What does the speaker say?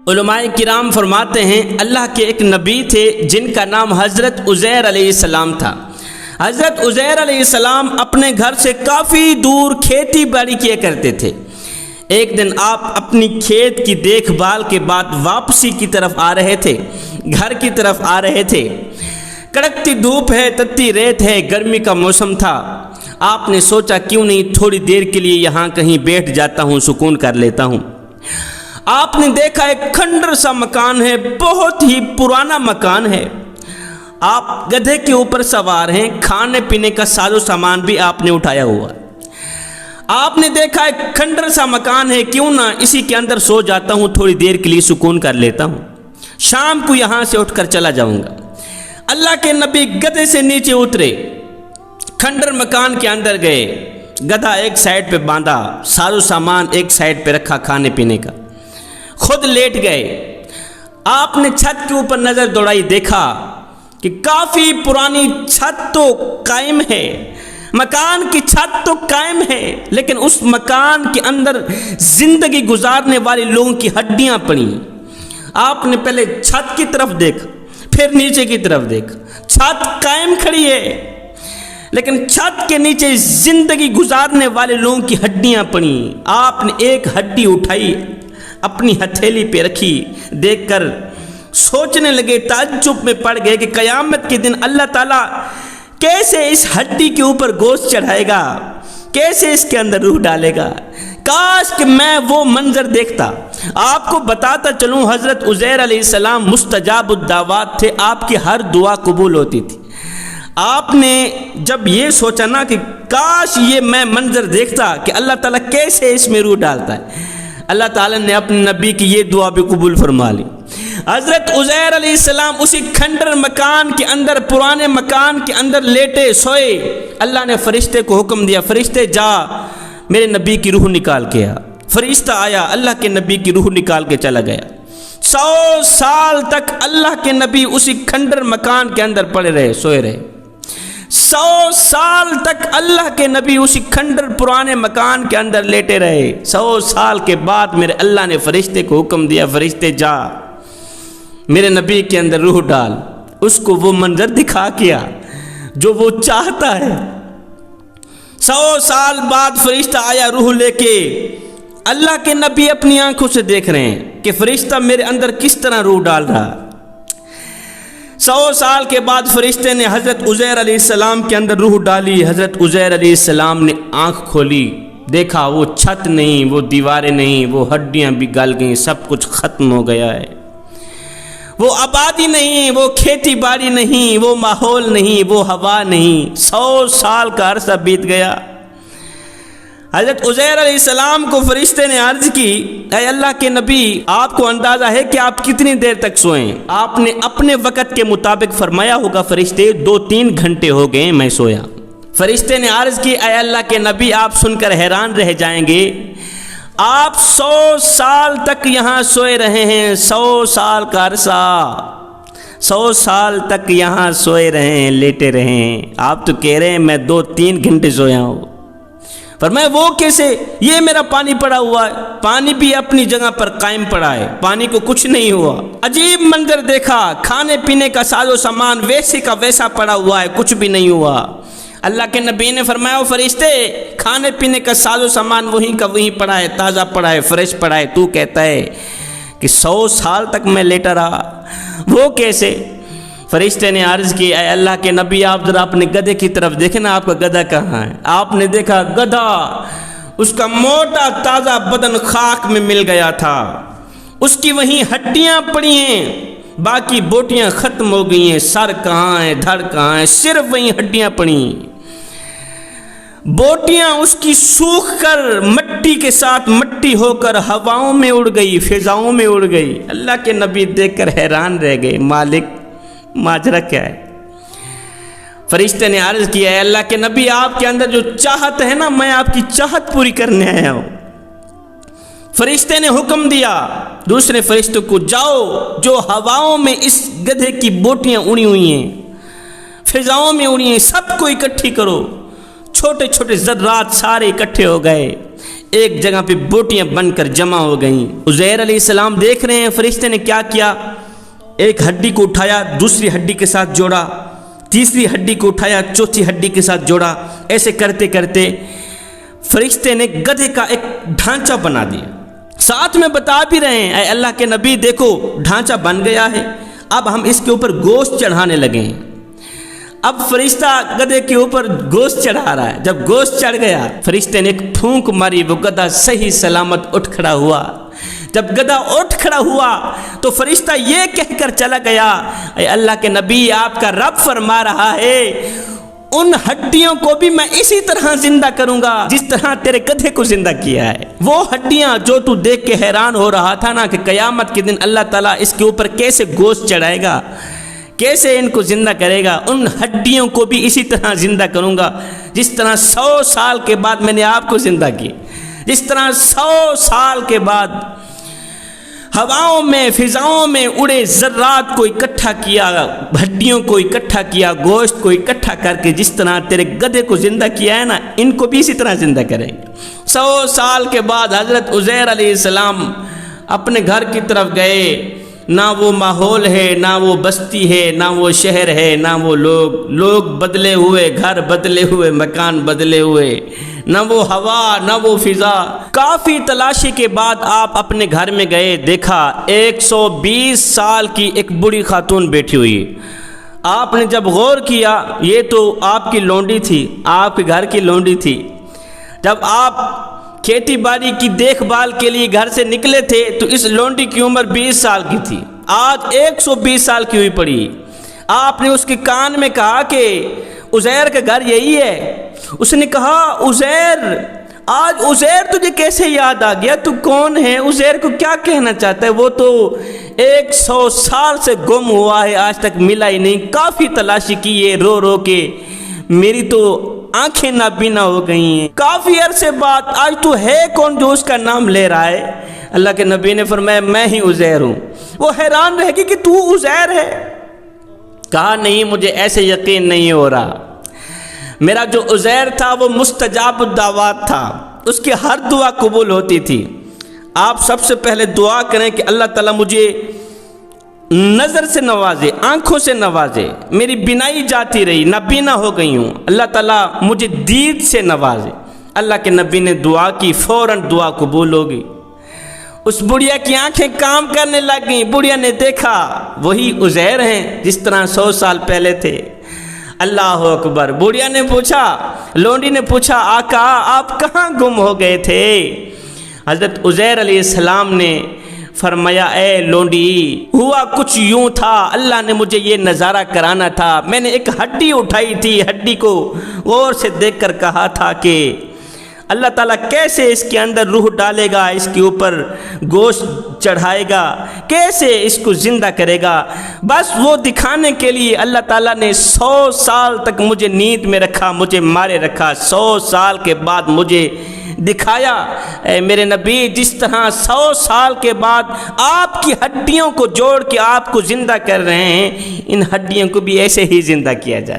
علماء کرام فرماتے ہیں اللہ کے ایک نبی تھے جن کا نام حضرت عزیر علیہ السلام تھا۔ حضرت عزیر علیہ السلام اپنے گھر سے کافی دور کھیتی باڑی کیا کرتے تھے۔ ایک دن آپ اپنی کھیت کی دیکھ بھال کے بعد واپسی کی طرف آ رہے تھے، گھر کی طرف آ رہے تھے۔ کڑکتی دھوپ ہے، تتی ریت ہے، گرمی کا موسم تھا۔ آپ نے سوچا کیوں نہیں تھوڑی دیر کے لیے یہاں کہیں بیٹھ جاتا ہوں، سکون کر لیتا ہوں۔ آپ نے دیکھا ایک کھنڈر سا مکان ہے، بہت ہی پرانا مکان ہے۔ آپ گدھے کے اوپر سوار ہیں، کھانے پینے کا ساز و سامان بھی آپ نے اٹھایا ہوا۔ آپ نے دیکھا ایک کھنڈر سا مکان ہے، کیوں نہ اسی کے اندر سو جاتا ہوں، تھوڑی دیر کے لیے سکون کر لیتا ہوں، شام کو یہاں سے اٹھ کر چلا جاؤں گا۔ اللہ کے نبی گدھے سے نیچے اترے، کھنڈر مکان کے اندر گئے، گدھا ایک سائڈ پہ باندھا، ساز و سامان ایک سائڈ پہ رکھا کھانے پینے کا، خود لیٹ گئے۔ آپ نے چھت کے اوپر نظر دوڑائی، دیکھا کہ کافی پرانی چھت تو قائم ہے، مکان کی چھت تو قائم ہے، لیکن اس مکان کے اندر زندگی گزارنے والے لوگوں کی ہڈیاں پڑی۔ آپ نے پہلے چھت کی طرف دیکھا، پھر نیچے کی طرف دیکھا، چھت قائم کھڑی ہے لیکن چھت کے نیچے زندگی گزارنے والے لوگوں کی ہڈیاں پڑی۔ آپ نے ایک ہڈی اٹھائی، اپنی ہتھیلی پہ رکھی، دیکھ کر سوچنے لگے، تعجب میں پڑ گئے کہ قیامت کے دن اللہ تعالیٰ کیسے اس ہڈی کے اوپر گوشت چڑھائے گا، کیسے اس کے اندر روح ڈالے گا۔ کاش کہ میں وہ منظر دیکھتا۔ آپ کو بتاتا چلوں، حضرت عزیر علیہ السلام مستجاب الدعوات تھے، آپ کی ہر دعا قبول ہوتی تھی۔ آپ نے جب یہ سوچا نا کہ کاش یہ میں منظر دیکھتا کہ اللہ تعالیٰ کیسے اس میں روح ڈالتا ہے، اللہ تعالیٰ نے اپنے نبی کی یہ دعا بھی قبول فرما لی۔ حضرت عزیر علیہ السلام اسی کھنڈر مکان کے اندر، پرانے مکان کے اندر لیٹے سوئے۔ اللہ نے فرشتے کو حکم دیا، فرشتے جا میرے نبی کی روح نکال کے آ۔ فرشتہ آیا، اللہ کے نبی کی روح نکال کے چلا گیا۔ 100 سال تک اللہ کے نبی اسی کھنڈر مکان کے اندر پڑے رہے، سوئے رہے۔ 100 سال تک اللہ کے نبی اسی کھنڈر پرانے مکان کے اندر لیٹے رہے۔ 100 سال کے بعد میرے اللہ نے فرشتے کو حکم دیا، فرشتے جا میرے نبی کے اندر روح ڈال، اس کو وہ منظر دکھا کیا جو وہ چاہتا ہے۔ 100 سال بعد فرشتہ آیا روح لے کے۔ اللہ کے نبی اپنی آنکھوں سے دیکھ رہے ہیں کہ فرشتہ میرے اندر کس طرح روح ڈال رہا۔ 100 سال کے بعد فرشتے نے حضرت عزیر علیہ السلام کے اندر روح ڈالی۔ حضرت عزیر علیہ السلام نے آنکھ کھولی، دیکھا وہ چھت نہیں، وہ دیواریں نہیں، وہ ہڈیاں بھی گل گئیں، سب کچھ ختم ہو گیا ہے۔ وہ آبادی نہیں، وہ کھیتی باڑی نہیں، وہ ماحول نہیں، وہ ہوا نہیں۔ 100 سال کا عرصہ بیت گیا۔ حضرت عزیر علیہ السلام کو فرشتے نے عرض کی، اے اللہ کے نبی، آپ کو اندازہ ہے کہ آپ کتنی دیر تک سوئیں؟ آپ نے اپنے وقت کے مطابق فرمایا ہوگا، فرشتے 2-3 گھنٹے ہو گئے میں سویا۔ فرشتے نے عرض کی، اے اللہ کے نبی، آپ سن کر حیران رہ جائیں گے، آپ 100 سال تک یہاں سوئے رہے ہیں۔ 100 سال کا عرصہ، 100 سال تک یہاں سوئے رہے ہیں، لیٹے رہے ہیں۔ آپ تو کہہ رہے ہیں میں 2-3 گھنٹے سویا ہوں۔ فرمایا وہ کیسے؟ یہ میرا پانی پڑا ہوا ہے، پانی بھی اپنی جگہ پر قائم پڑا ہے، پانی کو کچھ نہیں ہوا۔ عجیب منظر دیکھا، کھانے پینے کا ساز و سامان ویسے کا ویسا پڑا ہوا ہے، کچھ بھی نہیں ہوا۔ اللہ کے نبی نے فرمایا، وہ فرشتے، کھانے پینے کا ساز و سامان وہیں کا وہیں پڑا ہے، تازہ پڑا ہے، فریش پڑا ہے، تو کہتا ہے کہ 100 سال تک میں لیٹا رہا، وہ کیسے؟ فرشتے نے عرض کی، اے اللہ کے نبی، آپ ذرا اپنے گدھے کی طرف دیکھیں نا، آپ کا گدھا کہاں ہے؟ آپ نے دیکھا گدھا، اس کا موٹا تازہ بدن خاک میں مل گیا تھا، اس کی وہیں ہڈیاں پڑی ہیں، باقی بوٹیاں ختم ہو گئی ہیں، سر کہاں ہے، دھڑ کہاں ہے، صرف وہیں ہڈیاں پڑی ہیں۔ بوٹیاں اس کی سوکھ کر مٹی کے ساتھ مٹی ہو کر ہواؤں میں اڑ گئی، فضاؤں میں اڑ گئی۔ اللہ کے نبی دیکھ کر حیران رہ گئے، مالک ماجرا کیا ہے؟ فرشتے نے عرض کیا، ہے اللہ کے نبی، آپ کے اندر جو چاہت ہے نا، میں آپ کی چاہت پوری کرنے آیا ہوں۔ فرشتے نے حکم دیا دوسرے فرشتوں کو، جاؤ جو ہواؤں میں اس گدھے کی بوٹیاں اڑی ہوئی ہیں، فضاؤں میں اڑی ہیں، سب کو اکٹھی کرو۔ چھوٹے چھوٹے ذرات سارے اکٹھے ہو گئے، ایک جگہ پہ بوٹیاں بن کر جمع ہو گئیں۔ عزیر علیہ السلام دیکھ رہے ہیں فرشتے نے کیا کیا، ایک ہڈی کو اٹھایا دوسری ہڈی کے ساتھ جوڑا، تیسری ہڈی کو اٹھایا چوتھی ہڈی کے ساتھ جوڑا، ایسے کرتے کرتے فرشتے نے گدھے کا ایک ڈھانچہ بنا دیا۔ ساتھ میں بتا بھی رہے ہیں اے اللہ کے نبی دیکھو ڈھانچہ بن گیا ہے، اب ہم اس کے اوپر گوشت چڑھانے لگے ہیں۔ اب فرشتہ گدھے کے اوپر گوشت چڑھا رہا ہے۔ جب گوشت چڑھ گیا فرشتے نے ایک پھونک ماری، وہ گدھا صحیح سلامت اٹھ کھڑا ہوا۔ جب گدھا اٹھ کھڑا ہوا تو فرشتہ یہ کہہ کر چلا گیا اے اللہ کے نبی آپ کا رب فرما رہا ہے ان ہڈیوں کو بھی میں اسی طرح زندہ کروں گا جس طرح تیرے گدھے کو زندہ کیا ہے۔ وہ ہڈیاں جو تو دیکھ کے حیران ہو رہا تھا نا کہ قیامت کے دن اللہ تعالیٰ اس کے اوپر کیسے گوشت چڑھائے گا، کیسے ان کو زندہ کرے گا، ان ہڈیوں کو بھی اسی طرح زندہ کروں گا جس طرح 100 سال کے بعد میں نے آپ کو زندہ کیا، جس طرح 100 سال کے بعد ہواؤں میں فضاؤں میں اڑے ذرات کو اکٹھا کیا، ہڈیوں کو اکٹھا کیا، گوشت کو اکٹھا کر کے جس طرح تیرے گدھے کو زندہ کیا ہے نا ان کو بھی اسی طرح زندہ کریں گے۔ 100 سال کے بعد حضرت عزیر علیہ السلام اپنے گھر کی طرف گئے، نہ وہ ماحول ہے، نہ وہ بستی ہے، نہ وہ شہر ہے، نہ وہ لوگ بدلے ہوئے، گھر بدلے ہوئے، مکان بدلے ہوئے، نہ وہ ہوا نہ وہ فضا۔ کافی تلاشی کے بعد آپ اپنے گھر میں گئے، دیکھا 120 سال کی ایک بوڑھی خاتون بیٹھی ہوئی۔ آپ نے جب غور کیا یہ تو آپ کی لونڈی تھی، آپ کے گھر کی لونڈی تھی۔ جب آپ کھیتی باڑی کی دیکھ بھال کے لیے گھر سے نکلے تھے تو اس لونڈی کی عمر 20 سال کی تھی، آج 120 سال کی ہوئی پڑی۔ آپ نے اس کے کان میں کہا کہ عزیر کا گھر یہی ہے؟ اس نے کہا عزیر، آج عزیر تجھے کیسے یاد آ گیا؟ تو کون ہے؟ عزیر کو کیا کہنا چاہتا ہے؟ وہ تو 100 سال سے گم ہوا ہے، آج تک ملا ہی نہیں۔ کافی تلاشی کی ہے، رو رو کے میری تو آنکھیں نابینا ہو گئی ہیں۔ کافی عرصے بعد آج تو ہے کون جو اس کا نام لے رہا ہے؟ اللہ کے نبی نے فرمایا میں ہی عزیر ہوں۔ وہ حیران رہ گئی کہ تو عزیر ہے؟ کہا نہیں مجھے ایسے یقین نہیں ہو رہا، میرا جو عزیر تھا وہ مستجاب الدعوات تھا، اس کی ہر دعا قبول ہوتی تھی۔ آپ سب سے پہلے دعا کریں کہ اللہ تعالیٰ مجھے نظر سے نوازے، آنکھوں سے نوازے، میری بینائی جاتی رہی، نابینا ہو گئی ہوں، اللہ تعالیٰ مجھے دید سے نوازے۔ اللہ کے نبی نے دعا کی، فوراً دعا قبول ہوگی۔ اس بڑھیا کی آنکھیں کام کرنے لگ گئیں، بڑھیا نے دیکھا وہی عزیر ہیں جس طرح 100 سال پہلے تھے۔ اللہ اکبر۔ بڑھیا نے پوچھا، لونڈی نے پوچھا آقا آپ کہاں گم ہو گئے تھے؟ حضرت عزیر علیہ السلام نے فرمایا اے لونڈی ہوا کچھ یوں تھا، اللہ نے مجھے یہ نظارہ کرانا تھا، میں نے ایک ہڈی اٹھائی تھی، ہڈی کو غور سے دیکھ کر کہا تھا کہ اللہ تعالیٰ کیسے اس کے اندر روح ڈالے گا، اس کے اوپر گوشت چڑھائے گا، کیسے اس کو زندہ کرے گا، بس وہ دکھانے کے لیے اللہ تعالیٰ نے 100 سال تک مجھے نیند میں رکھا، مجھے مارے رکھا، 100 سال کے بعد مجھے دکھایا۔ اے میرے نبی جس طرح 100 سال کے بعد آپ کی ہڈیوں کو جوڑ کے آپ کو زندہ کر رہے ہیں، ان ہڈیوں کو بھی ایسے ہی زندہ کیا جائے۔